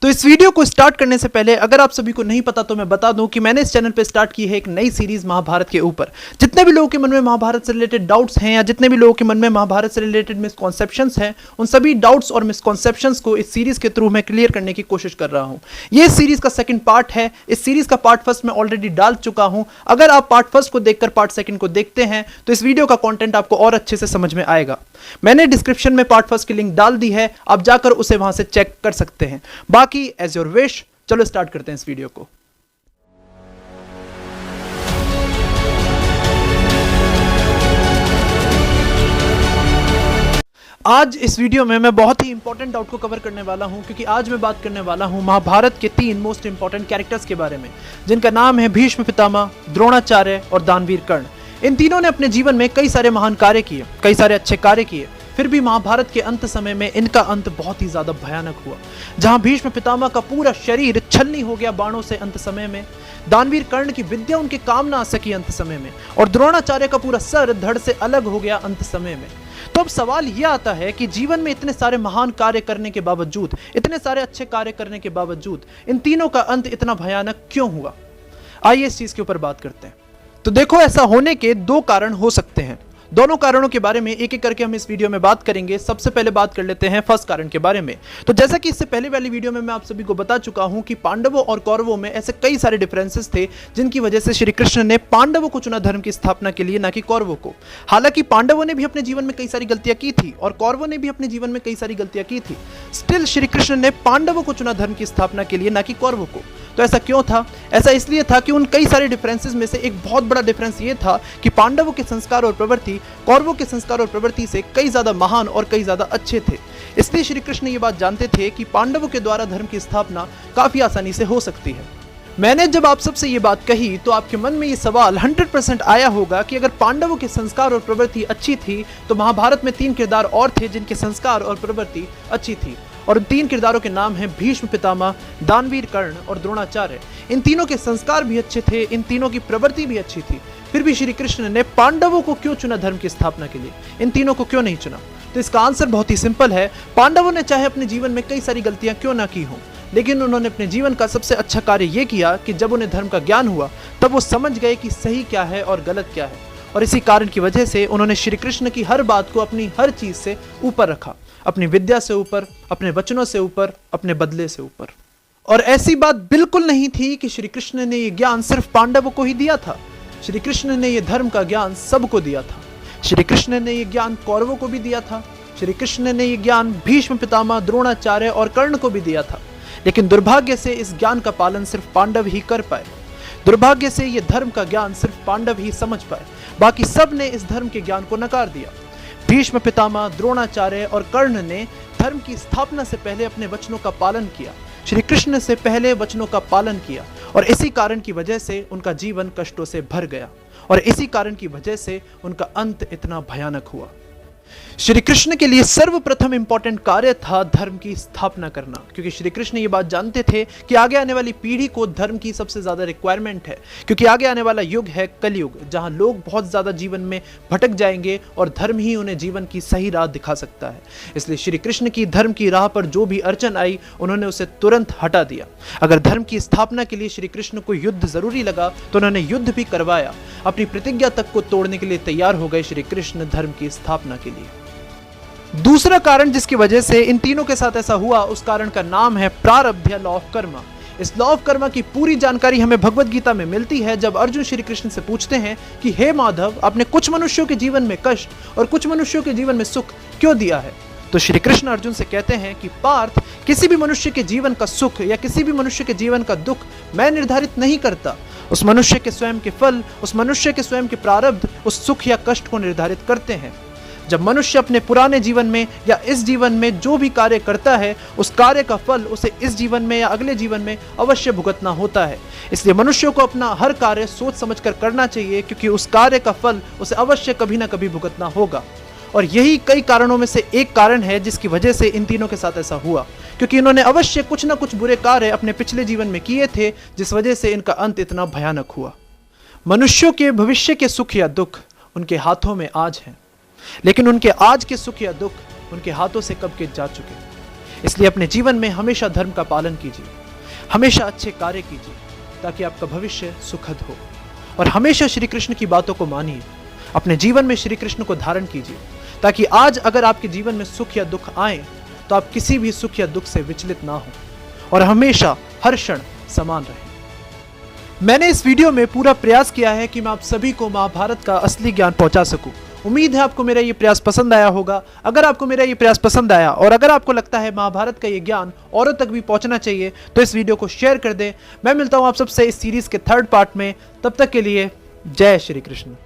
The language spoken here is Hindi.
तो इस वीडियो को स्टार्ट करने से पहले अगर आप सभी को नहीं पता तो मैं बता दूं कि मैंने इस चैनल पे स्टार्ट की है एक नई सीरीज महाभारत के ऊपर। जितने भी लोगों के मन में महाभारत से रिलेटेड डाउट्स हैं या जितने भी लोगों के मन में महाभारत से रिलेटेड मिसकॉन्सेप्शंस हैं, उन सभी डाउट्स और मिसकॉन्सेप्शंस को इस सीरीज के थ्रू मैं क्लियर करने की कोशिश कर रहा हूं। ये इस सीरीज का सेकंड पार्ट है। इस सीरीज का पार्ट फर्स्ट मैं ऑलरेडी डाल चुका हूं। अगर आप पार्ट फर्स्ट को देखकर पार्ट सेकंड को देखते हैं तो इस वीडियो का कंटेंट आपको और अच्छे से समझ में आएगा। मैंने डिस्क्रिप्शन में पार्ट फर्स्ट की लिंक डाल दी है, आप जाकर उसे वहां से चेक कर सकते हैं। बाकी एज योर विश, चलो स्टार्ट करते हैं इस वीडियो को। आज इस वीडियो में मैं बहुत ही इंपॉर्टेंट डाउट को कवर करने वाला हूं, क्योंकि आज मैं बात करने वाला हूं महाभारत के 3 मोस्ट इंपॉर्टेंट कैरेक्टर्स के बारे में, जिनका नाम है भीष्म पितामह, द्रोणाचार्य और दानवीर कर्ण। इन तीनों ने अपने जीवन में कई सारे महान कार्य किए, कई सारे अच्छे कार्य किए, फिर भी महाभारत के अंत समय में इनका अंत बहुत ही ज्यादा भयानक हुआ। जहां भीष्म पितामह का पूरा शरीर छलनी हो गया बाणों से अंत समय में, दानवीर कर्ण की विद्या उनके काम ना आ सकी अंत समय में, और द्रोणाचार्य का पूरा सर धड़ से अलग हो गया अंत समय में। तो अब सवाल यह आता है कि जीवन में इतने सारे महान कार्य करने के बावजूद, इतने सारे अच्छे कार्य करने के बावजूद इन तीनों का अंत इतना भयानक क्यों हुआ? आइए इस चीज के ऊपर बात करते हैं। तो देखो, ऐसा होने के 2 कारण हो सकते हैं। दोनों कारणों के बारे में एक एक करके हम इस वीडियो में बात करेंगे। सबसे पहले बात कर लेते हैं फर्स्ट कारण के बारे में। तो जैसा कि इससे पहले वाली वीडियो में मैं आप सभी को बता चुका हूं कि पांडवों और कौरवों में ऐसे कई सारे डिफरेंसेस थे जिनकी वजह से श्री कृष्ण ने पांडवों को चुना धर्म की स्थापना के लिए, ना कि कौरवों को। हालांकि पांडवों ने भी अपने जीवन में कई सारी गलतियां की थी और कौरवों ने भी अपने जीवन में कई सारी गलतियां की थी, स्टिल श्री कृष्ण ने पांडवों को चुना धर्म की स्थापना के लिए, ना कि कौरवों को। तो ऐसा क्यों था? ऐसा इसलिए था कि उन कई सारे डिफरेंसेस में से एक बहुत बड़ा डिफरेंस ये था कि पांडवों के संस्कार और प्रवृत्ति कौरवों के संस्कार और प्रवृत्ति से कई ज्यादा महान और कई ज्यादा अच्छे थे। इसलिए श्री कृष्ण ये बात जानते थे कि पांडवों के द्वारा धर्म की स्थापना काफी आसानी से हो सकती है। मैंने जब आप सबसे ये बात कही तो आपके मन में ये सवाल 100% आया होगा कि अगर पांडवों के संस्कार और प्रवृत्ति अच्छी थी तो महाभारत में 3 किरदार और थे जिनके संस्कार और प्रवृत्ति अच्छी थी, और उन 3 किरदारों के नाम हैं भीष्म पितामह, दानवीर कर्ण और द्रोणाचार्य। इन तीनों के संस्कार भी अच्छे थे, इन तीनों की प्रवृत्ति भी अच्छी थी, फिर भी श्री कृष्ण ने पांडवों को क्यों चुना धर्म की स्थापना के लिए? इन तीनों को क्यों नहीं चुना? तो इसका आंसर बहुत ही सिंपल है। पांडवों ने चाहे अपने जीवन में कई सारी गलतियां क्यों ना की हों, लेकिन उन्होंने अपने जीवन का सबसे अच्छा कार्य यह किया कि जब उन्हें धर्म का ज्ञान हुआ तब वो समझ गए कि सही क्या है और गलत क्या है, और इसी कारण की वजह से उन्होंने श्री कृष्ण की हर बात को अपनी हर चीज से ऊपर रखा, अपनी विद्या से ऊपर, अपने वचनों से ऊपर, अपने बदले से ऊपर। और ऐसी बात बिल्कुल नहीं थी कि श्री कृष्ण ने यह ज्ञान सिर्फ पांडवों को ही दिया था। श्री कृष्ण ने यह धर्म का ज्ञान सबको दिया था। श्री कृष्ण ने यह ज्ञान कौरवों को भी दिया था। श्री कृष्ण ने यह ज्ञान भीष्म पितामह, द्रोणाचार्य और कर्ण को भी दिया था। लेकिन दुर्भाग्य से इस ज्ञान का पालन सिर्फ पांडव ही कर पाए। दुर्भाग्य से यह धर्म का ज्ञान सिर्फ पांडव ही समझ पाए, बाकी सब ने इस धर्म के ज्ञान को नकार दिया। भीष्म पितामह, द्रोणाचार्य और कर्ण ने धर्म की स्थापना से पहले अपने वचनों का पालन किया, श्री कृष्ण से पहले वचनों का पालन किया, और इसी कारण की वजह से उनका जीवन कष्टों से भर गया, और इसी कारण की वजह से उनका अंत इतना भयानक हुआ। श्री कृष्ण के लिए सर्वप्रथम इंपॉर्टेंट कार्य था धर्म की स्थापना करना, क्योंकि श्री कृष्ण ये बात जानते थे कि आगे आने वाली पीढ़ी को धर्म की सबसे ज्यादा रिक्वायरमेंट है, क्योंकि आगे आने वाला युग है कलयुग, जहां लोग बहुत ज्यादा जीवन में भटक जाएंगे और धर्म ही उन्हें जीवन की सही राह दिखा सकता है। इसलिए श्री कृष्ण की धर्म की राह पर जो भी अड़चन आई उन्होंने उसे तुरंत हटा दिया। अगर धर्म की स्थापना के लिए श्री कृष्ण को युद्ध जरूरी लगा तो उन्होंने युद्ध भी करवाया। अपनी प्रतिज्ञा तक को तोड़ने के लिए तैयार हो गए श्री कृष्ण धर्म की स्थापना के लिए। दूसरा कारण जिसकी वजह से इन तीनों के साथ ऐसा हुआ, उस कारण का नाम है प्रारब्ध या लॉ ऑफ कर्मा। इस लॉ ऑफ कर्मा की पूरी जानकारी हमें भगवत गीता में मिलती है, जब अर्जुन श्री कृष्ण से पूछते हैं कि हे माधव, आपने कुछ मनुष्यों के जीवन में कष्ट और कुछ मनुष्यों के जीवन में सुख क्यों दिया है? तो श्री कृष्ण अर्जुन से कहते हैं कि पार्थ, किसी भी मनुष्य के जीवन का सुख या किसी भी मनुष्य के जीवन का दुख मैं निर्धारित नहीं करता। उस मनुष्य के स्वयं के फल, उस मनुष्य के स्वयं के प्रारब्ध उस सुख या कष्ट को निर्धारित करते हैं। जब मनुष्य अपने पुराने जीवन में या इस जीवन में जो भी कार्य करता है, उस कार्य का फल उसे इस जीवन में या अगले जीवन में अवश्य भुगतना होता है। इसलिए मनुष्यों को अपना हर कार्य सोच समझकर करना चाहिए, क्योंकि उस कार्य का फल उसे अवश्य कभी ना कभी भुगतना होगा। और यही कई कारणों में से एक कारण है जिसकी वजह से इन तीनों के साथ ऐसा हुआ, क्योंकि इन्होंने अवश्य कुछ ना कुछ बुरे कार्य अपने पिछले जीवन में किए थे, जिस वजह से इनका अंत इतना भयानक हुआ। मनुष्यों के भविष्य के सुख या दुख उनके हाथों में आज हैं, लेकिन उनके आज के सुख या दुख उनके हाथों से कब के जा चुके। इसलिए अपने जीवन में हमेशा धर्म का पालन कीजिए, हमेशा अच्छे कार्य कीजिए ताकि आपका भविष्य सुखद हो। और हमेशा श्री कृष्ण की बातों को मानिए, अपने जीवन में श्री कृष्ण को धारण कीजिए ताकि आज अगर आपके जीवन में सुख या दुख आए तो आप किसी भी सुख या दुख से विचलित ना हो और हमेशा हर क्षण समान रहें। मैंने इस वीडियो में पूरा प्रयास किया है कि मैं आप सभी को महाभारत का असली ज्ञान पहुंचा सकूं। उम्मीद है आपको मेरा ये प्रयास पसंद आया होगा। अगर आपको मेरा ये प्रयास पसंद आया और अगर आपको लगता है महाभारत का ये ज्ञान औरों तक भी पहुंचना चाहिए तो इस वीडियो को शेयर कर दें। मैं मिलता हूं आप सबसे इस सीरीज के 3rd पार्ट में। तब तक के लिए जय श्री कृष्ण।